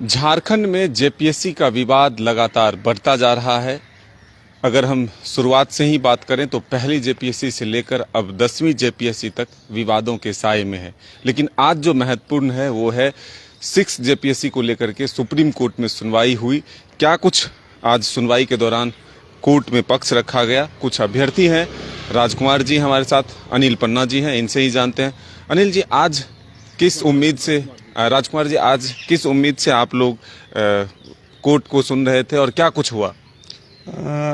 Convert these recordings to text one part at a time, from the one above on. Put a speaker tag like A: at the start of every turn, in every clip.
A: झारखंड में जेपीएससी का विवाद लगातार बढ़ता जा रहा है। अगर हम शुरुआत से ही बात करें तो पहली जेपीएससी से लेकर अब 10वीं जेपीएससी तक विवादों के साए में है। लेकिन आज जो महत्वपूर्ण है वो है 6 जेपीएससी को लेकर के सुप्रीम कोर्ट में सुनवाई हुई। क्या कुछ आज सुनवाई के दौरान कोर्ट में पक्ष रखा गया। कुछ अभ्यर्थी हैं, राजकुमार जी हमारे साथ, अनिल पन्ना जी हैं, इनसे ही जानते हैं। अनिल जी, आज किस उम्मीद से, राजकुमार जी आज किस उम्मीद से आप लोग कोर्ट को सुन रहे थे और क्या कुछ हुआ?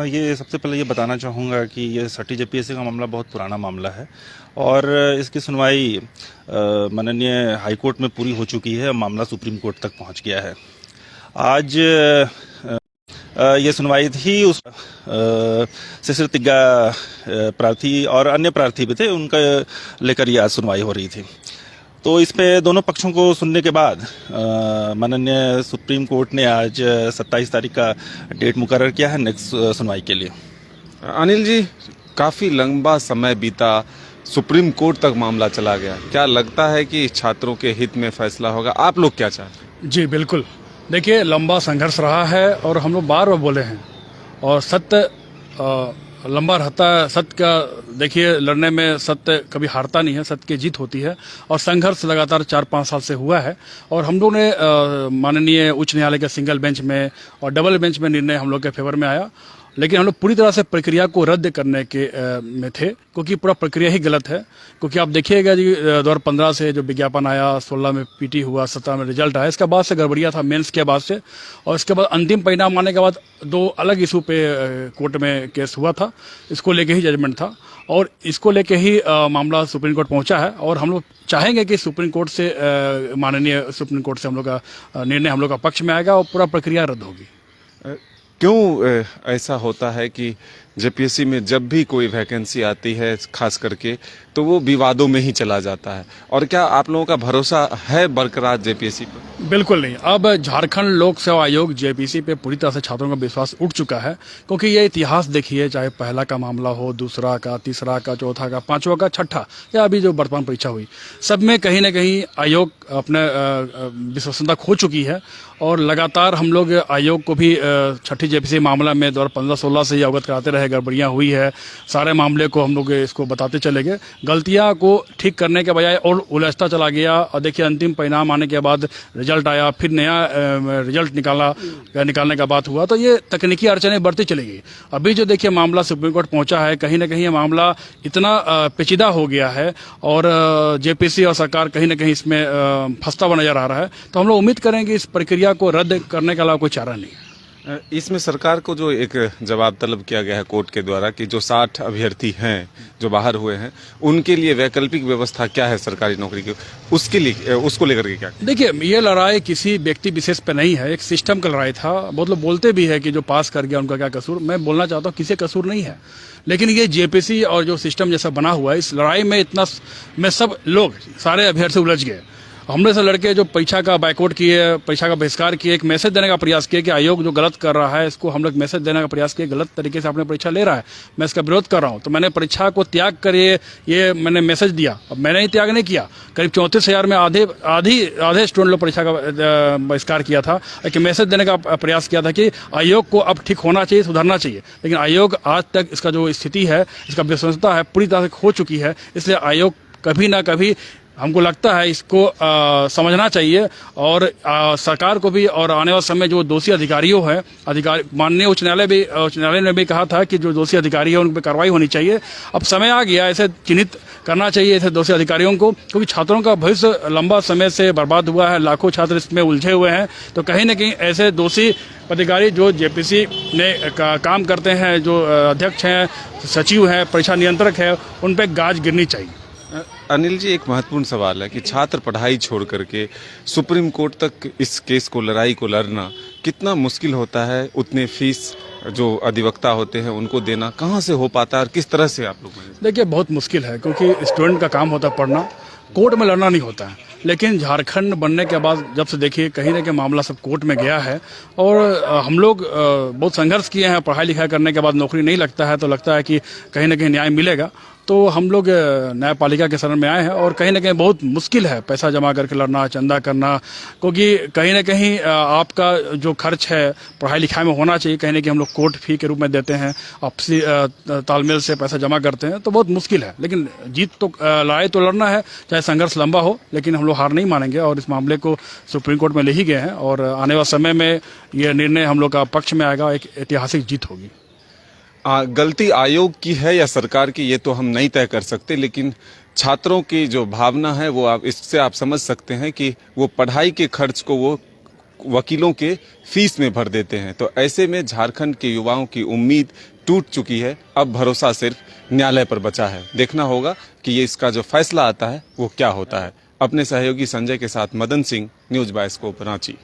B: ये सबसे पहले ये बताना चाहूँगा कि ये सटी जेपीएससी का मामला बहुत पुराना मामला है और इसकी सुनवाई माननीय हाई कोर्ट में पूरी हो चुकी है। मामला सुप्रीम कोर्ट तक पहुंच गया है। आज ये सुनवाई थी उस सिसरतिग्गा प्रार्थी और अन्य प्रार्थी भी थे, उनका लेकर ये आज सुनवाई हो रही थी। तो इस पे दोनों पक्षों को सुनने के बाद माननीय सुप्रीम कोर्ट ने आज 27 तारीख का डेट मुकर्रर किया है नेक्स्ट सुनवाई के लिए।
A: अनिल जी, काफ़ी लंबा समय बीता, सुप्रीम कोर्ट तक मामला चला गया। क्या लगता है कि छात्रों के हित में फैसला होगा? आप लोग क्या चाहते हैं?
C: जी बिल्कुल, देखिए लंबा संघर्ष रहा है और हम लोग बार बार बोले हैं और सत्य लंबा रहता है। सत्य का देखिए, लड़ने में सत्य कभी हारता नहीं है, सत्य की जीत होती है और संघर्ष लगातार 4-5 साल से हुआ है। और हम लोग ने माननीय उच्च न्यायालय के सिंगल बेंच में और डबल बेंच में निर्णय हम लोग के फेवर में आया, लेकिन हम लोग पूरी तरह से प्रक्रिया को रद्द करने के में थे, क्योंकि पूरा प्रक्रिया ही गलत है। क्योंकि आप देखिएगा जी, 2015 से जो विज्ञापन आया, 16 में पीटी हुआ, 17 में रिजल्ट आया, इसके बाद से गड़बड़िया था मेंस के बाद से। और इसके बाद अंतिम परिणाम आने के बाद 2 अलग इशू पे कोर्ट में केस हुआ था। इसको लेके ही जजमेंट था और इसको लेके ही मामला सुप्रीम कोर्ट पहुंचा है। और हम लोग चाहेंगे कि सुप्रीम कोर्ट से माननीय सुप्रीम कोर्ट से हम लोग का निर्णय हम लोग का पक्ष में आएगा और पूरा प्रक्रिया रद्द होगी।
A: क्यों ऐसा होता है कि जेपीएससी में जब भी कोई वैकेंसी आती है खास करके तो वो विवादों में ही चला जाता है? और क्या आप लोगों का भरोसा है बरकरार जेपीएससी पर?
C: बिल्कुल नहीं। अब झारखंड लोक सेवा आयोग जेपीएससी पे पूरी तरह से छात्रों का विश्वास उठ चुका है, क्योंकि ये इतिहास देखिए, चाहे पहला का मामला हो, दूसरा का, तीसरा का, चौथा का, पांचवा का, छठा या अभी जो वर्तमान परीक्षा हुई, सब में कहीं ना कहीं आयोग अपने विश्वसनीयता खो चुकी है। और लगातार हम लोग आयोग को भी छठी जेपीएससी मामला में 2015-16 से ही अवगत कराते रहे, गड़बड़ियाँ हुई है, सारे मामले को हम लोग इसको बताते चले गए। गलतियां को ठीक करने के बजाय और उलझता चला गया। और देखिए, अंतिम परिणाम आने के बाद रिजल्ट आया, फिर नया रिजल्ट निकालने का बात हुआ, तो ये तकनीकी अड़चनें बढ़ती चली गई। अभी जो देखिए मामला सुप्रीम कोर्ट पहुंचा है, कहीं ना कहीं ये मामला इतना पेचीदा हो गया है और जेपीएससी और सरकार कहीं ना कहीं इसमें फंसता हुआ नजर आ रहा है। तो हम लोग उम्मीद करेंगे इस प्रक्रिया को रद्द करने के अलावा कोई चारा नहीं।
A: इसमें सरकार को जो एक जवाब तलब किया गया है कोर्ट के द्वारा कि जो 60 अभ्यर्थी हैं जो बाहर हुए हैं, उनके लिए वैकल्पिक व्यवस्था क्या है सरकारी नौकरी की, उसके लिए उसको लेकर के क्या? देखिए,
C: ये लड़ाई किसी व्यक्ति विशेष पे नहीं है, एक सिस्टम का लड़ाई था। बहुत लोग बोलते भी है कि जो पास कर गया उनका क्या कसूर। मैं बोलना चाहता हूँ किसी कसूर नहीं है, लेकिन ये जेपीएससी और जो सिस्टम जैसा बना हुआ है, इस लड़ाई में इतना में सब लोग, सारे अभ्यर्थी उलझ गए। हमने से लड़के जो परीक्षा का बाइकआउट किए, परीक्षा का बहिष्कार किए, एक मैसेज देने का प्रयास किए कि आयोग जो गलत कर रहा है, इसको हम लोग मैसेज देने का प्रयास किए, गलत तरीके से अपने परीक्षा ले रहा है, मैं इसका विरोध कर रहा हूं। तो मैंने परीक्षा को त्याग कर ये मैंने मैसेज दिया। अब मैंने ही त्याग नहीं किया, करीब 34,000 में आधे स्टूडेंट लोग परीक्षा का बहिष्कार किया था। एक मैसेज देने का प्रयास किया था कि आयोग को अब ठीक होना चाहिए, सुधरना चाहिए। लेकिन आयोग आज तक इसका जो स्थिति है, इसका विश्वसनीयता है, पूरी तरह से खो चुकी है। इसलिए आयोग कभी ना कभी, हमको लगता है, इसको समझना चाहिए। और सरकार को भी, और आने वाले समय जो दोषी अधिकारियों हैं, माननीय उच्च न्यायालय ने भी कहा था कि जो दोषी अधिकारी है उन पर कार्रवाई होनी चाहिए। अब समय आ गया, ऐसे चिन्हित करना चाहिए ऐसे दोषी अधिकारियों को, क्योंकि छात्रों का भविष्य लंबा समय से बर्बाद हुआ है, लाखों छात्र इसमें उलझे हुए हैं। तो कहीं ना कहीं ऐसे दोषी अधिकारी जो जेपीएससी ने काम करते हैं, जो अध्यक्ष हैं, सचिव हैं, परीक्षा नियंत्रक है, उन पर गाज गिरनी चाहिए।
A: अनिल जी, एक महत्वपूर्ण सवाल है कि छात्र पढ़ाई छोड़ करके सुप्रीम कोर्ट तक इस केस को, लड़ाई को लड़ना कितना मुश्किल होता है। उतने फीस जो अधिवक्ता होते हैं उनको देना कहाँ से हो पाता है और किस तरह से आप लोग?
C: देखिए, बहुत मुश्किल है, क्योंकि स्टूडेंट का काम होता है पढ़ना, कोर्ट में लड़ना नहीं होता है। लेकिन झारखंड बनने के बाद जब से देखिए कहीं ना कहीं मामला सब कोर्ट में गया है और हम लोग बहुत संघर्ष किए हैं। पढ़ाई लिखाई करने के बाद नौकरी नहीं लगता है तो लगता है कि कहीं ना कहीं न्याय मिलेगा। तो हम लोग न्यायपालिका के शरण में आए हैं और कहीं ना कहीं बहुत मुश्किल है पैसा जमा करके लड़ना, चंदा करना, क्योंकि कहीं ना कहीं आपका जो खर्च है पढ़ाई लिखाई में होना चाहिए, कहीं ना कहीं हम लोग कोर्ट फी के रूप में देते हैं, आपसी तालमेल से पैसा जमा करते हैं, तो बहुत मुश्किल है। लेकिन जीत तो लड़ाई तो लड़ना है, चाहे संघर्ष लंबा हो, लेकिन हम लोग हार नहीं मानेंगे और इस मामले को सुप्रीम कोर्ट में ले ही गए हैं और आने वाले समय में यह निर्णय हम लोग का पक्ष में आएगा, एक ऐतिहासिक जीत होगी।
A: गलती आयोग की है या सरकार की, ये तो हम नहीं तय कर सकते, लेकिन छात्रों की जो भावना है वो इससे आप समझ सकते हैं कि वो पढ़ाई के खर्च को वो वकीलों के फीस में भर देते हैं। तो ऐसे में झारखंड के युवाओं की उम्मीद टूट चुकी है। अब भरोसा सिर्फ न्यायालय पर बचा है। देखना होगा कि ये इसका जो फैसला आता है वो क्या होता है। अपने सहयोगी संजय के साथ मदन सिंह, न्यूज़ बायस्कोप, रांची।